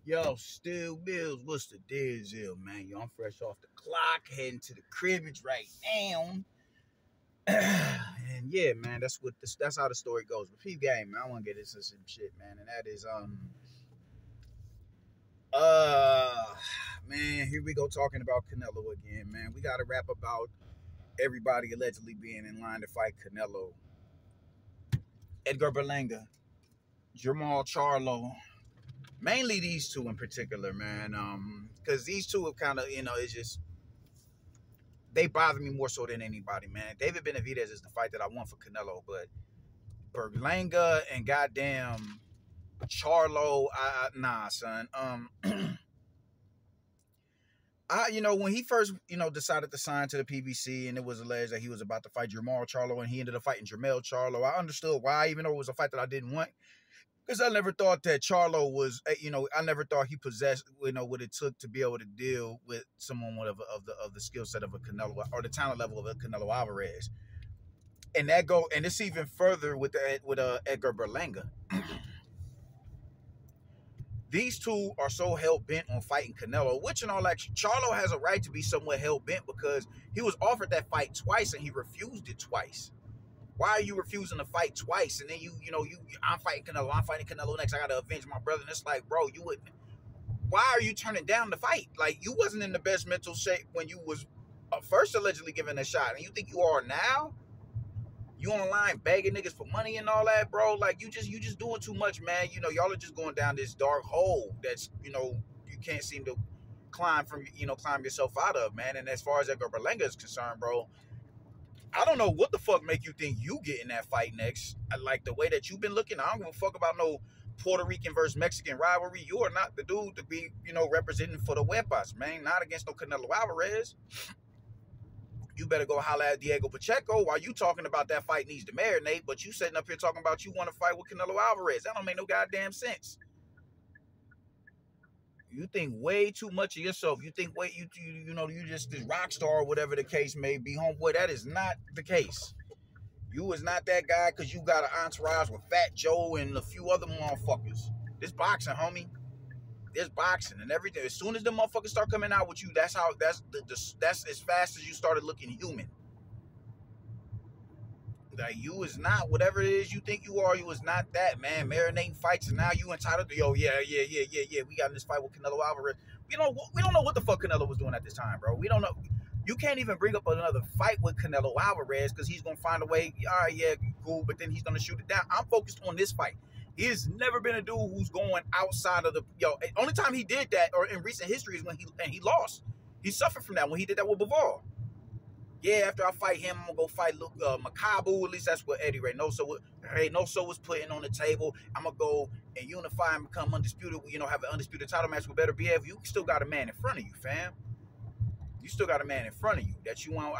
Yo, Still Bills, what's the deal, man? Yo, I'm fresh off the clock, heading to the cribbage right now. And yeah, man, that's how the story goes. But P game, man, I want to get into some shit, man, and that is uh man, here we go talking about Canelo again, man. We got to rap about everybody allegedly being in line to fight Canelo. Edgar Berlanga, Jamal Charlo, mainly these two in particular, man. Because these two have kind of, it's just they bother me more so than anybody, man. David Benavidez is the fight that I want for Canelo, but Berlanga and goddamn Charlo, nah, son. When he first, decided to sign to the PBC, and it was alleged that he was about to fight Jamal Charlo, and he ended up fighting Jermell Charlo. I understood why, even though it was a fight that I didn't want. Because I never thought that Charlo was, I never thought he possessed, what it took to be able to deal with someone of the skill set of a Canelo or the talent level of a Canelo Alvarez, and it's even further with Edgar Berlanga. These two are so hell bent on fighting Canelo, which in all actually, Charlo has a right to be somewhat hell bent because he was offered that fight twice and he refused it twice. Why are you refusing to fight twice? And then I'm fighting Canelo next. I got to avenge my brother. And it's like, bro, why are you turning down the fight? Like, you wasn't in the best mental shape when you was first allegedly given a shot. And you think you are now? You on the line begging niggas for money and all that, bro? Like, you just doing too much, man. Y'all are just going down this dark hole that's, you can't seem to climb yourself out of, man. And as far as Edgar Berlanga is concerned, bro, I don't know what the fuck make you think you get in that fight next. Like the way that you've been looking, I don't give a fuck about no Puerto Rican versus Mexican rivalry. You are not the dude to be, representing for the Wepas, man. Not against no Canelo Alvarez. You better go holler at Diego Pacheco while you talking about that fight needs to marinate, but you sitting up here talking about you want to fight with Canelo Alvarez. That don't make no goddamn sense. You think way too much of yourself. You think you just this rock star or whatever the case may be, homeboy. That is not the case. You is not that guy because you got an entourage with Fat Joe and a few other motherfuckers. This boxing, homie. This boxing and everything. As soon as the motherfuckers start coming out with you, that's as fast as you started looking human. Like, you is not whatever it is you think you are. You is not that, man. Marinating fights, and now you entitled to, yeah. We got in this fight with Canelo Alvarez. We don't know what the fuck Canelo was doing at this time, bro. We don't know. You can't even bring up another fight with Canelo Alvarez because he's gonna find a way. All right, yeah, cool, but then he's gonna shoot it down. I'm focused on this fight. He has never been a dude who's going outside of the only time he did that, or in recent history, is when he lost. He suffered from that when he did that with Bivol. Yeah, after I fight him, I'm gonna go fight Luke Makabu. At least that's what Eddie Reynoso was putting on the table. I'm gonna go and unify and become undisputed. Have an undisputed title match with Better BF. You still got a man in front of you, fam. You still got a man in front of you that you want.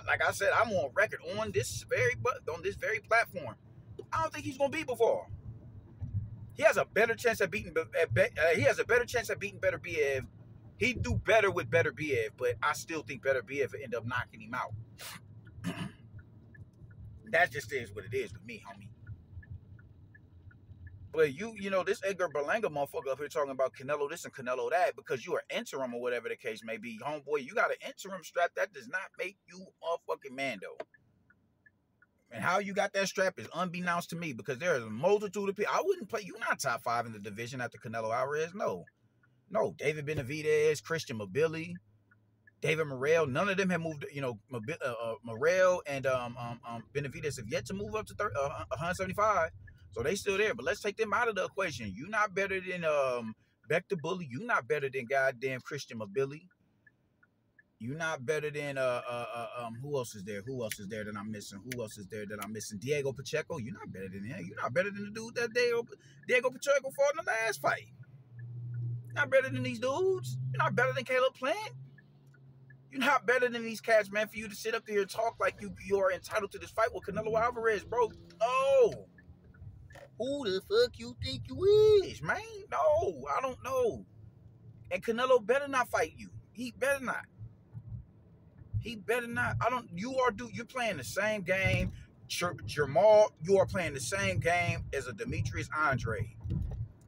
Like I said, I'm on record on this very platform. I don't think he's gonna beat Bivol. He has a better chance at beating. He has a better chance at beating Better BF. He'd do better with Better BF, but I still think Better BF will end up knocking him out. That just is what it is with me, homie. But this Edgar Berlanga motherfucker up here talking about Canelo this and Canelo that because you are interim or whatever the case may be. Homeboy, you got an interim strap. That does not make you motherfucking Mando. And how you got that strap is unbeknownst to me because there is a multitude of people. I wouldn't play. You're not top 5 in the division after Canelo Alvarez. No, David Benavidez, Christian Mobili, David Morrell, none of them have moved. Morrell and Benavidez have yet to move up to 175, so they still there. But let's take them out of the equation. You're not better than Beck the Bully. You're not better than goddamn Christian Mobili. You're not better than who else is there? Who else is there that I'm missing? Who else is there that I'm missing? Diego Pacheco. You're not better than him. You're not better than the dude that Diego Pacheco fought in the last fight. Not better than these dudes. You're not better than Caleb Plant. You're not better than these cats, man, for you to sit up there and talk like you are entitled to this fight with Canelo Alvarez, bro. Oh. Who the fuck you think you is, man? No, I don't know. And Canelo better not fight you. He better not. You're playing the same game. Jamal, you are playing the same game as a Demetrius Andre.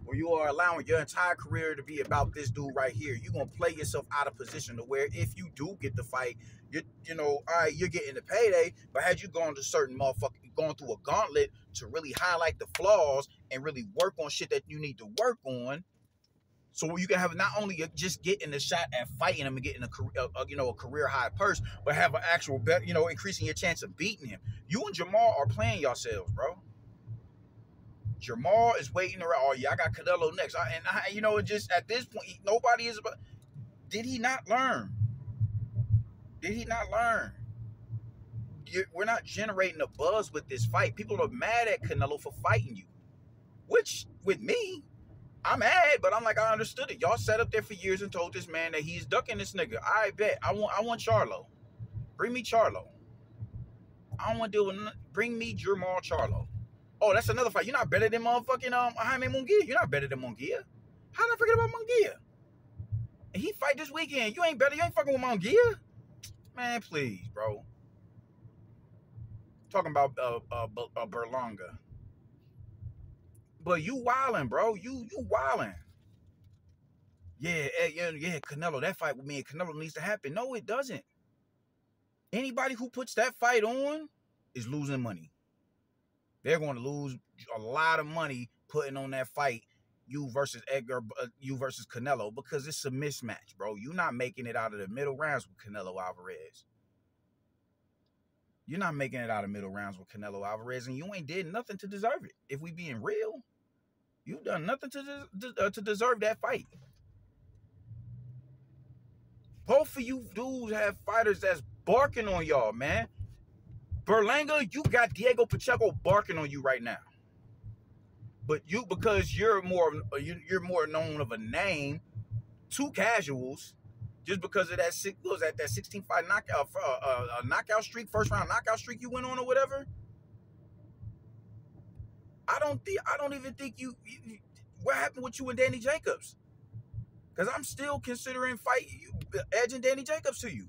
or you are allowing your entire career to be about this dude right here, you're gonna play yourself out of position to where if you do get the fight, you know, all right, you're getting the payday, but had you gone to certain motherfucking going through a gauntlet to really highlight the flaws and really work on shit that you need to work on, so you can have not only just getting the shot at fighting him and getting a career high purse, but have an actual bet, you know, increasing your chance of beating him. You and Jamal are playing yourselves, bro. Jamal is waiting around. Oh yeah, I got Canelo next. You know, just at this point, nobody is about. Did he not learn? Did he not learn? We're not generating a buzz with this fight. People are mad at Canelo for fighting you, which with me, I'm mad, but I'm like, I understood it. Y'all sat up there for years and told this man that he's ducking this nigga. I bet. I want Charlo. Bring me Charlo. I don't want to deal with. Bring me Jamal Charlo. Oh, that's another fight. You're not better than motherfucking Jaime Munguia. You're not better than Munguia. How did I forget about Munguia? And he fight this weekend. You ain't better. You ain't fucking with Munguia. Man, please, bro. Talking about Berlanga. But you wildin', bro. You wildin'. Yeah, Canelo. That fight with me and Canelo needs to happen. No, it doesn't. Anybody who puts that fight on is losing money. They're going to lose a lot of money putting on that fight, you versus Canelo, because it's a mismatch, bro. You're not making it out of the middle rounds with Canelo Alvarez. You're not making it out of middle rounds with Canelo Alvarez, and you ain't did nothing to deserve it. If we being real, you've done nothing to deserve that fight. Both of you dudes have fighters that's barking on y'all, man. Berlanga, you got Diego Pacheco barking on you right now. But you, because you're more known of a name to casuals, just because of that 16-fight knockout streak, first round knockout streak you went on or whatever. I don't even think you what happened with you and Danny Jacobs? Because I'm still considering edging Danny Jacobs to you.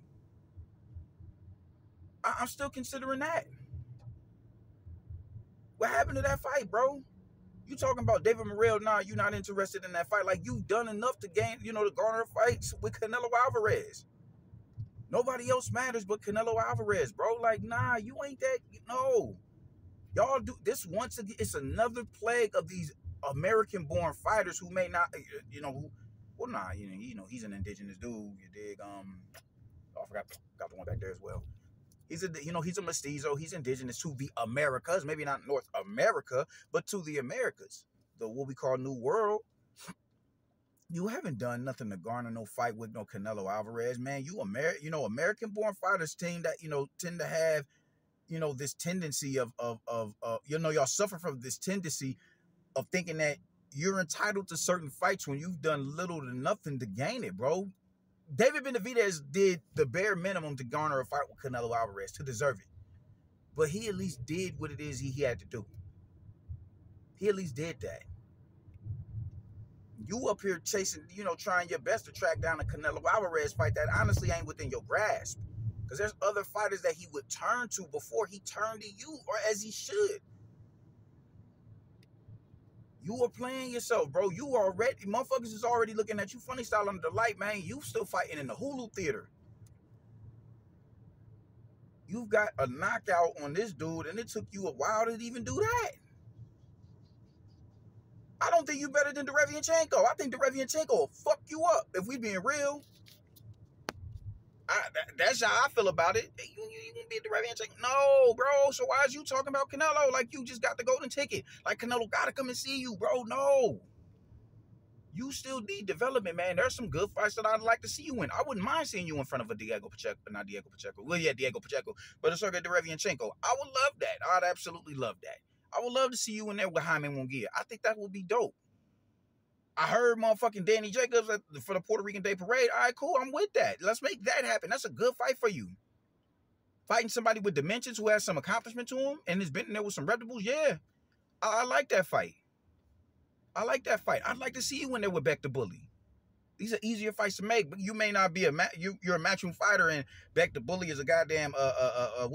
I'm still considering that. What happened to that fight, bro? You talking about David Morrell? Nah, you're not interested in that fight. Like, you've done enough to gain, to garner fights with Canelo Alvarez. Nobody else matters but Canelo Alvarez, bro. Like, nah, you ain't that. No. Y'all do this once again. It's another plague of these American-born fighters who may not, he's an indigenous dude. You dig? I forgot the one back there as well. He's a mestizo. He's indigenous to the Americas, maybe not North America, but to the Americas, what we call New World. You haven't done nothing to garner no fight with no Canelo Alvarez, man. American-born fighters tend to have, this tendency of y'all suffer from this tendency of thinking that you're entitled to certain fights when you've done little to nothing to gain it, bro. David Benavidez did the bare minimum to garner a fight with Canelo Alvarez to deserve it. But he at least did what it is he had to do. He at least did that. You up here chasing, trying your best to track down a Canelo Alvarez fight that honestly ain't within your grasp. Because there's other fighters that he would turn to before he turned to you, or as he should. You are playing yourself, bro. Motherfuckers is already looking at you funny style under the light, man. You still fighting in the Hulu theater. You've got a knockout on this dude, and it took you a while to even do that. I don't think you're better than Derevianchenko. I think Derevianchenko will fuck you up if we being real. That's how I feel about it. You can beat Derevianchenko. No, bro. So why is you talking about Canelo like you just got the golden ticket? Like Canelo got to come and see you, bro. No. You still need development, man. There's some good fights that I'd like to see you in. I wouldn't mind seeing you in front of a Diego Pacheco. Not Diego Pacheco. Well, yeah, Diego Pacheco. But a Sergey Derevianchenko. I would love that. I'd absolutely love that. I would love to see you in there with Jaime Munguia. I think that would be dope. I heard motherfucking Danny Jacobs for the Puerto Rican Day Parade. All right, cool. I'm with that. Let's make that happen. That's a good fight for you. Fighting somebody with dimensions who has some accomplishment to him and has been in there with some reputables. Yeah, I like that fight. I'd like to see you in there with Beck the Bully. These are easier fights to make, but you may not be you're a matchroom fighter, and Beck the Bully is a goddamn a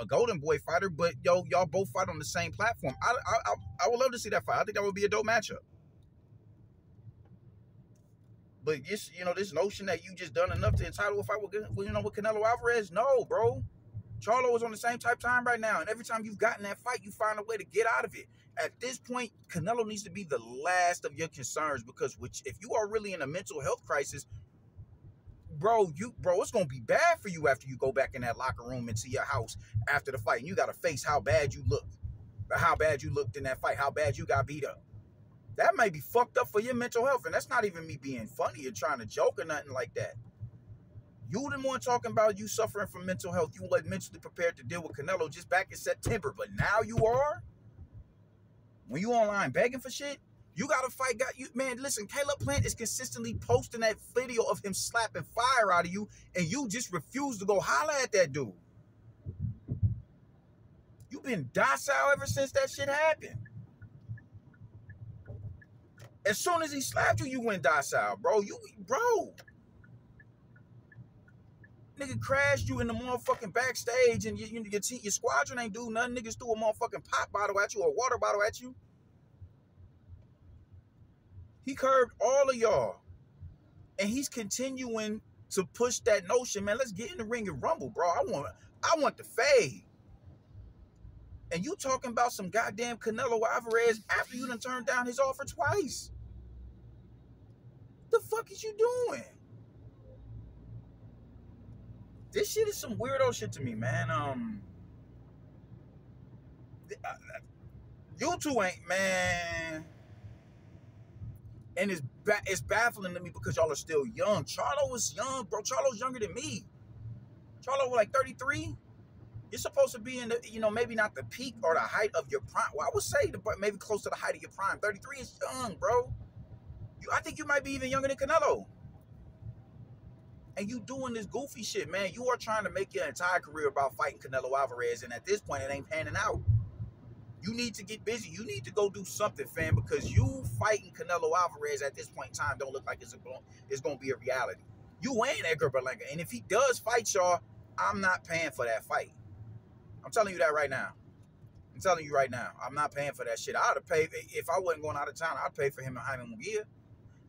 golden boy fighter. But y'all both fight on the same platform. I would love to see that fight. I think that would be a dope matchup. But this, this notion that you just done enough to entitle a fight with Canelo Alvarez, no, bro. Charlo is on the same type time right now, and every time you've gotten that fight, you find a way to get out of it. At this point, Canelo needs to be the last of your concerns, because if you are really in a mental health crisis, bro, it's gonna be bad for you after you go back in that locker room into your house after the fight, and you gotta face how bad you looked, how bad you looked in that fight, how bad you got beat up. That might be fucked up for your mental health, and that's not even me being funny or trying to joke or nothing like that. You didn't want talking about you suffering from mental health. You weren't mentally prepared to deal with Canelo just back in September, but now you are? When you online begging for shit, you got to fight. Man, listen, Caleb Plant is consistently posting that video of him slapping fire out of you, and you just refuse to go holler at that dude. You've been docile ever since that shit happened. As soon as he slapped you, you went docile, bro. Nigga crashed you in the motherfucking backstage, and your squadron ain't do nothing. Niggas threw a motherfucking pop bottle at you or a water bottle at you. He curbed all of y'all. And he's continuing to push that notion, man. Let's get in the ring and rumble, bro. I want the fade. And you talking about some goddamn Canelo Alvarez after you done turned down his offer twice. The fuck is you doing? This shit is some weirdo shit to me, man. You two ain't, man. And it's baffling to me because y'all are still young. Charlo was young, bro. Charlo's younger than me. Charlo was like 33. You're supposed to be in the, maybe not the peak or the height of your prime. Well, I would say maybe close to the height of your prime. 33 is young, bro. I think you might be even younger than Canelo. And you doing this goofy shit, man. You are trying to make your entire career about fighting Canelo Alvarez, and at this point, it ain't panning out. You need to get busy. You need to go do something, fam, because you fighting Canelo Alvarez at this point in time don't look like it's going to be a reality. You ain't Edgar Berlanga, and if he does fight y'all, I'm not paying for that fight. I'm telling you that right now. I'm telling you right now. I'm not paying for that shit. I would have paid, if I wasn't going out of town, I'd pay for him and Jaime Munguia.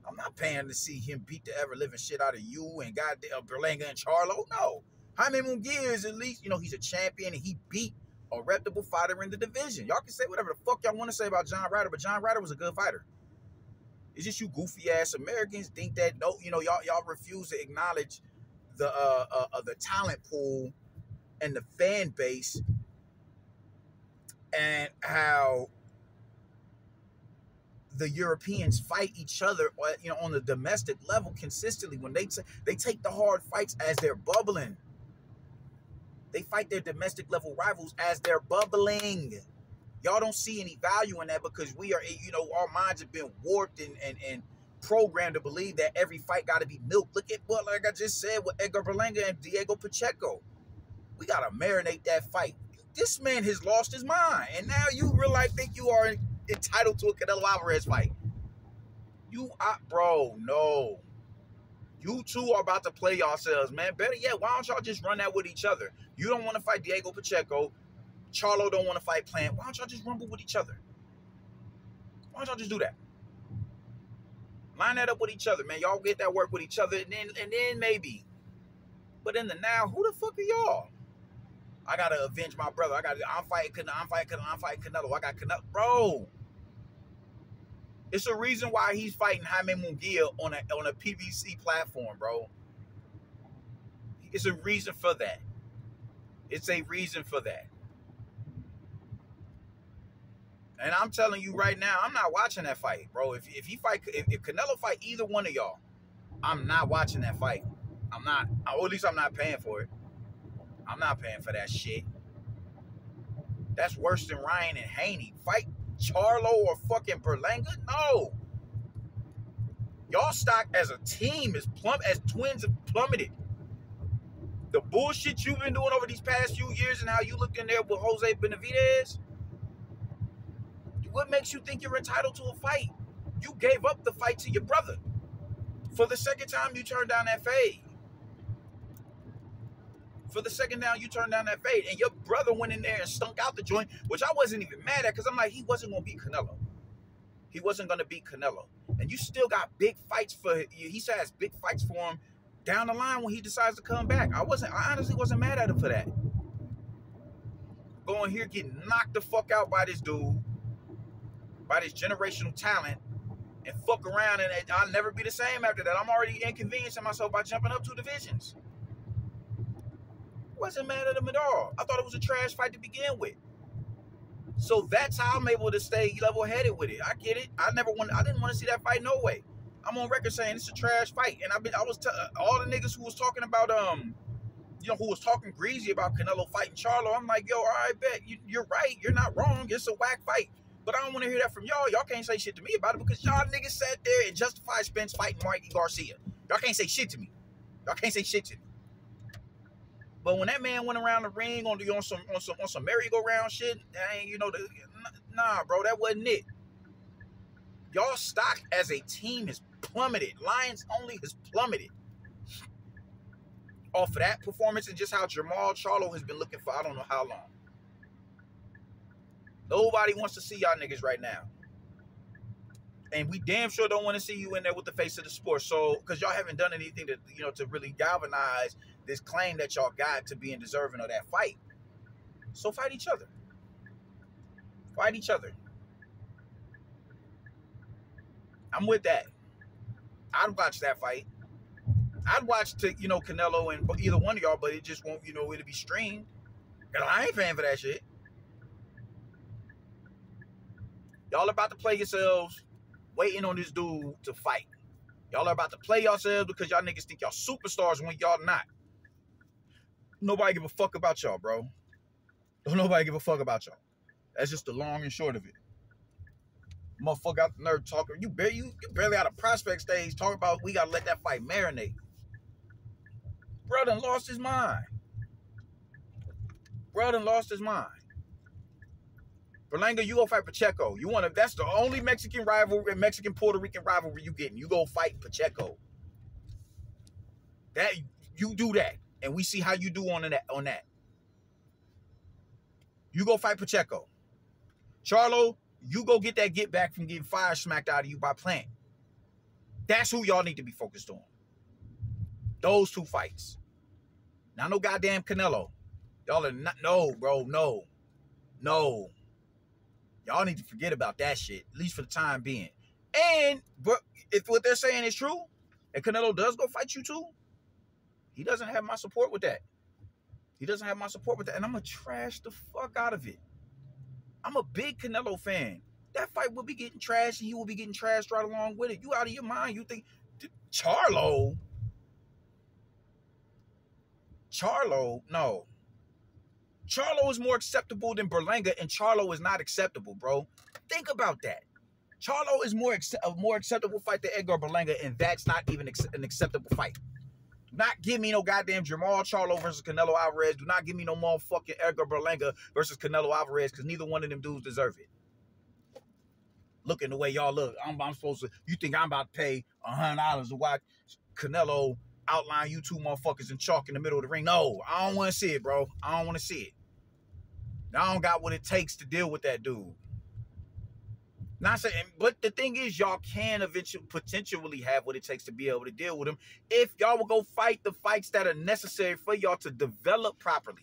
I'm not paying to see him beat the ever-living shit out of you and goddamn Berlanga and Charlo. No. Jaime Munguia is at least, he's a champion, and he beat a reputable fighter in the division. Y'all can say whatever the fuck y'all want to say about John Ryder, but John Ryder was a good fighter. It's just you goofy-ass Americans think that, y'all refuse to acknowledge the talent pool and the fan base and how the Europeans fight each other, on the domestic level consistently. When they take the hard fights as they're bubbling. They fight their domestic level rivals as they're bubbling. Y'all don't see any value in that because we are, our minds have been warped and programmed to believe that every fight got to be milked. Look at what, like I just said, with Edgar Berlanga and Diego Pacheco. We got to marinate that fight. This man has lost his mind, and now you really think you are entitled to a Canelo Alvarez fight. Bro, no. You two are about to play yourselves, man. Better yet, why don't y'all just run that with each other? You don't want to fight Diego Pacheco. Charlo don't want to fight Plant. Why don't y'all just rumble with each other? Why don't y'all just do that? Line that up with each other, man. Y'all get that work with each other, and then maybe. But in the now, who the fuck are y'all? I gotta avenge my brother. I'm fighting Canelo. I got Canelo. Bro. It's a reason why he's fighting Jaime Munguia on a PBC platform, bro. It's a reason for that. It's a reason for that. And I'm telling you right now, I'm not watching that fight, bro. If Canelo fight either one of y'all, I'm not watching that fight. I'm not, or at least I'm not paying for it. I'm not paying for that shit. That's worse than Ryan and Haney. Fight Charlo or fucking Berlanga? No. Y'all stock as a team as twins have plummeted. The bullshit you've been doing over these past few years and how you looked in there with Jose Benavidez. What makes you think you're entitled to a fight? You gave up the fight to your brother. For the second time, you turned down that fade. For the second down, you turned down that fade. And your brother went in there and stunk out the joint, which I wasn't even mad at because I'm like, he wasn't going to beat Canelo. He wasn't going to beat Canelo. And you still got big fights for, he says big fights for him down the line when he decides to come back. I honestly wasn't mad at him for that. Going here, getting knocked the fuck out by this dude, by this generational talent, and fuck around, and I'll never be the same after that. I'm already inconveniencing myself by jumping up 2 divisions. Wasn't mad at him at all. I thought it was a trash fight to begin with. So that's how I'm able to stay level-headed with it. I get it. I didn't want to see that fight no way. I'm on record saying it's a trash fight, and I was all the niggas who was talking about who was talking greasy about Canelo fighting Charlo. I'm like, yo, all right, bet you're right. You're not wrong. It's a whack fight. But I don't want to hear that from y'all. Y'all can't say shit to me about it because y'all niggas sat there and justified Spence fighting Mikey Garcia. Y'all can't say shit to me. Y'all can't say shit to me. But when that man went around the ring on some merry-go-round shit, nah, bro, that wasn't it. Y'all stock as a team has plummeted. Lions only has plummeted off of that performance and just how Jamal Charlo has been looking for I don't know how long. Nobody wants to see y'all niggas right now. And we damn sure don't want to see you in there with the face of the sport. So, because y'all haven't done anything to really galvanize this claim that y'all got to being deserving of that fight. So fight each other. Fight each other. I'm with that. I'd watch that fight. I'd watch Canelo and either one of y'all, but it just won't, it'll be streamed. And I ain't paying for that shit. Y'all about to play yourselves waiting on this dude to fight. Y'all are about to play yourselves because y'all niggas think y'all superstars when y'all not. Nobody give a fuck about y'all, bro. Don't nobody give a fuck about y'all. That's just the long and short of it. Motherfucker got the nerve talking. You barely out of prospect stage talking about we gotta let that fight marinate. Bro done lost his mind. Berlanga, you go fight Pacheco. That's the only Mexican rivalry, Mexican-Puerto Rican rivalry you getting. You go fight Pacheco. That you do that. And we see how you do on that. You go fight Pacheco. Charlo, you go get that get back from getting fire smacked out of you by Plant. That's who y'all need to be focused on. Those 2 fights. Not no goddamn Canelo. Y'all are not, no, bro, no. Y'all need to forget about that shit, at least for the time being. And but if what they're saying is true, and Canelo does go fight you too, he doesn't have my support with that. And I'm going to trash the fuck out of it. I'm a big Canelo fan. That fight will be getting trashed, and he will be getting trashed right along with it. You out of your mind. You think Charlo, no. Charlo is more acceptable than Berlanga, and Charlo is not acceptable, bro. Think about that. Charlo is a more acceptable fight than Edgar Berlanga, and that's not even an acceptable fight. Do not give me no goddamn Jamal Charlo versus Canelo Alvarez. Do not give me no motherfucking Edgar Berlanga versus Canelo Alvarez, because neither one of them dudes deserve it. Looking the way y'all look, I'm supposed to. You think I'm about to pay $100 to watch Canelo outline you 2 motherfuckers in chalk in the middle of the ring? No, I don't want to see it, bro. I don't want to see it. I don't got what it takes to deal with that dude. Not saying, but the thing is, y'all can potentially have what it takes to be able to deal with him if y'all will go fight the fights that are necessary for y'all to develop properly.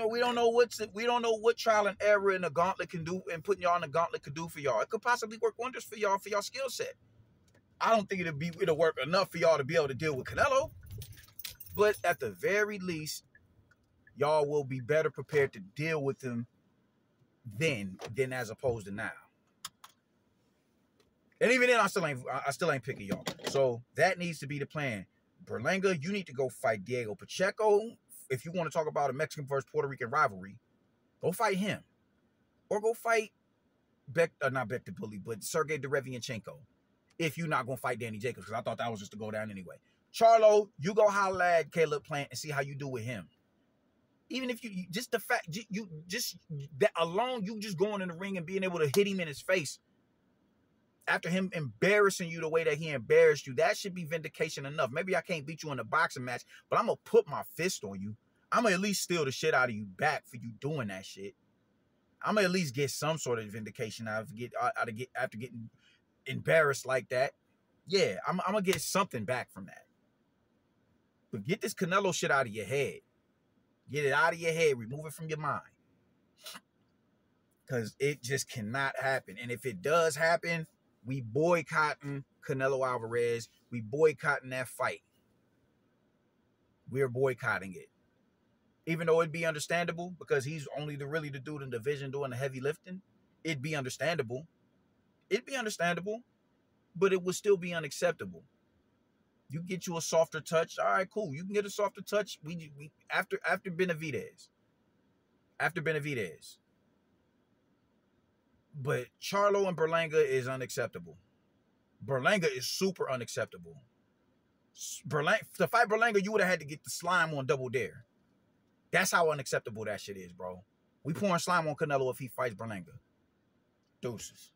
We don't know what trial and error in the gauntlet can do, and putting y'all in the gauntlet could do for y'all. It could possibly work wonders for y'all skill set. I don't think it'll work enough for y'all to be able to deal with Canelo. But at the very least, y'all will be better prepared to deal with him then than as opposed to now. And even then, I still ain't picking y'all. So that needs to be the plan. Berlanga, you need to go fight Diego Pacheco. If you want to talk about a Mexican versus Puerto Rican rivalry, go fight him. Or go fight not Beck the Bully, but Sergey Derevianchenko. If you're not going to fight Danny Jacobs, because I thought that was just to go down anyway. Charlo, you go holler at Caleb Plant and see how you do with him. Even if you just the fact you just that alone, you just going in the ring and being able to hit him in his face after him embarrassing you the way that he embarrassed you, that should be vindication enough. Maybe I can't beat you in a boxing match, but I'm gonna put my fist on you. I'm gonna at least steal the shit out of you back for you doing that shit. I'm gonna at least get some sort of vindication after getting embarrassed like that. Yeah, I'm gonna get something back from that. But get this Canelo shit out of your head. Get it out of your head. Remove it from your mind. Because it just cannot happen. And if it does happen, we boycotting Canelo Alvarez. We boycotting that fight. We're boycotting it. Even though it'd be understandable because he's only really the dude in the division doing the heavy lifting. It'd be understandable. It'd be understandable. But it would still be unacceptable. You get you a softer touch. All right, cool. You can get a softer touch. We after Benavidez. After Benavidez. But Charlo and Berlanga is unacceptable. Berlanga is super unacceptable. To fight Berlanga, you would have had to get the slime on Double Dare. That's how unacceptable that shit is, bro. We pouring slime on Canelo if he fights Berlanga. Deuces.